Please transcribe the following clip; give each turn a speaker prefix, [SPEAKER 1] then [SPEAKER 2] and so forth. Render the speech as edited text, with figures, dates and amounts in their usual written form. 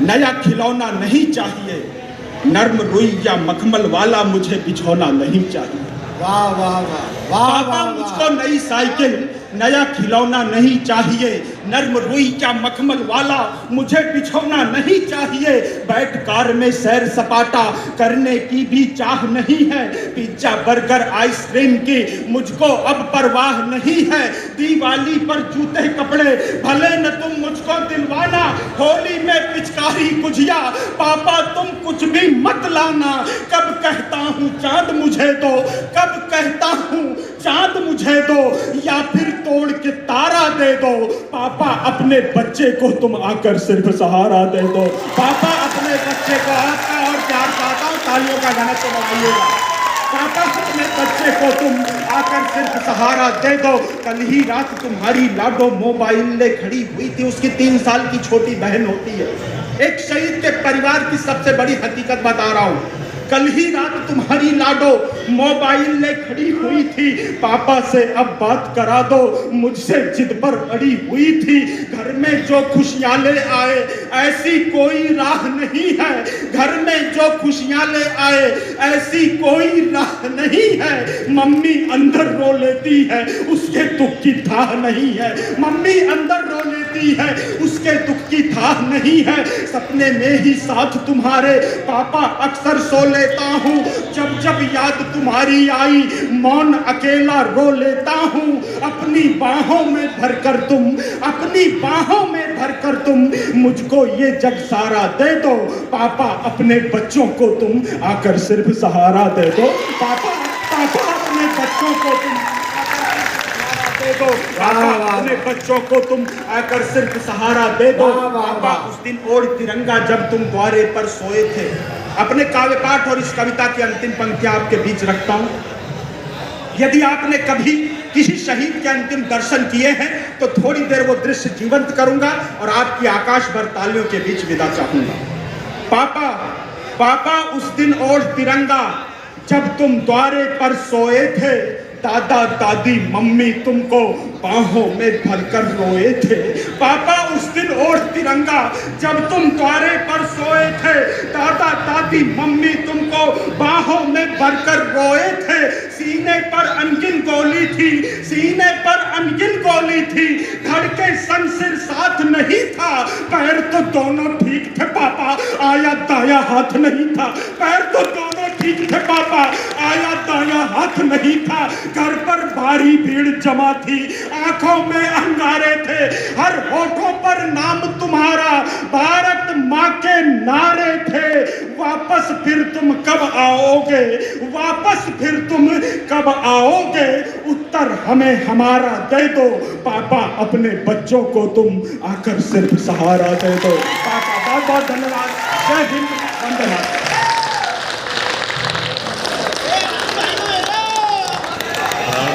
[SPEAKER 1] नया खिलौना नहीं चाहिए, नर्म रुई या मखमल वाला मुझे बिछौना नहीं चाहिए।
[SPEAKER 2] वाह वाह वाह वाह
[SPEAKER 1] पापा
[SPEAKER 2] वाह
[SPEAKER 1] मुझको नई साइकिल, नया खिलौना नहीं चाहिए, नर्म रुई क्या मखमल वाला मुझे बिछौना नहीं चाहिए। बैठ कार में सैर सपाटा करने की भी चाह नहीं है, पिज्जा बर्गर आइसक्रीम की मुझको अब परवाह नहीं है। दिवाली पर जूते कपड़े भले न तुम मुझको दिलवाना, होली में पिचकारी गुजिया पापा तुम कुछ भी मत लाना। कब कहता हूँ चांद मुझे दो, कब कहता हूँ चांद मुझे दो, या फिर तोड़ के तारा दे दो। पापा अपने बच्चे को तुम आकर सिर्फ सहारा दे दो। पापा अपने बच्चे को, आपका और प्यार चाहता हूँ, तालियों का गाना तो बनाइएगा। पापा अपने बच्चे को तुम आकर सिर्फ सहारा दे दो। कल ही रात तुम्हारी लाडो मोबाइल ले खड़ी हुई थी, उसकी 3 साल की छोटी बहन होती है। एक शहीद के परिवार की सबसे बड़ी हकीकत बता रहा हूँ। कल ही रात तुम्हारी लाडो मोबाइल ले खड़ी हुई थी, पापा से अब बात करा दो, मुझसे जिद पर अड़ी हुई थी। घर में जो खुशियां ले आए ऐसी कोई राह नहीं है, घर में जो खुशियां ले आए ऐसी कोई राह नहीं है। मम्मी अंदर रो लेती है, उसके दुख की थाह नहीं है। मम्मी अंदर रो लेती है, उसके दुख की थाह नहीं है। सपने में ही साथ तुम्हारे पापा अक्सर सो लेता हूँ, जब जब याद तुम्हारी आई मौन अकेला रो लेता हूँ। अपनी बाहों में भरकर तुम, अपनी बाहों में भरकर तुम मुझको ये जग सारा दे दो। पापा अपने बच्चों को तुम आकर सिर्फ सहारा दे दो। पापा पापा अपने बच्चों को तुम दे दो। पापा अपने बच्चों को तुम आकर सिर्फ सहारा दे दो। पापा उस दिन ओढ़ तिरंगा जब तुम द्वारे पर सोए थे। अपने काव्य पाठ और इस कविता की अंतिम पंक्तियां आपके बीच रखता हूं। यदि आपने कभी किसी शहीद के अंतिम दर्शन किए हैं तो थोड़ी देर वो दृश्य जीवंत करूंगा और आपकी आकाश भर तालियों के बीच विदा चाहूंगा। पापा पापा उस दिन ओढ़ तिरंगा जब तुम द्वारे पर सोए थे, दादा दादी मम्मी तुमको बाहों में भरकर रोए थे। पापा उस दिन ओढ़ तिरंगा जब तुम द्वारे पर सोए थे, दादा दादी मम्मी तुमको बाहों में भरकर रोए थे। सीने पर अनगिन गोली थी, सीने पर अनगिन गोली थी, धड़के संसिर साथ नहीं था। पैर तो दोनों ठीक थे पापा, आया दाया हाथ नहीं था। पैर तो दोनों ठीक थे पापा, आया दाया हाथ नहीं था। घर पर भारी भीड़ जमा थी, आंखों में अंगारे थे, हर होठों पर नाम तुम्हारा, भारत माँ के नारे थे। वापस फिर तुम कब आओगे, वापस फिर तुम कब आओगे, उत्तर हमें हमारा दे दो। पापा अपने बच्चों को तुम आकर सिर्फ सहारा दे दो। पापा बहुत बहुत धन्यवाद। जय हिंद, वंदे मातरम।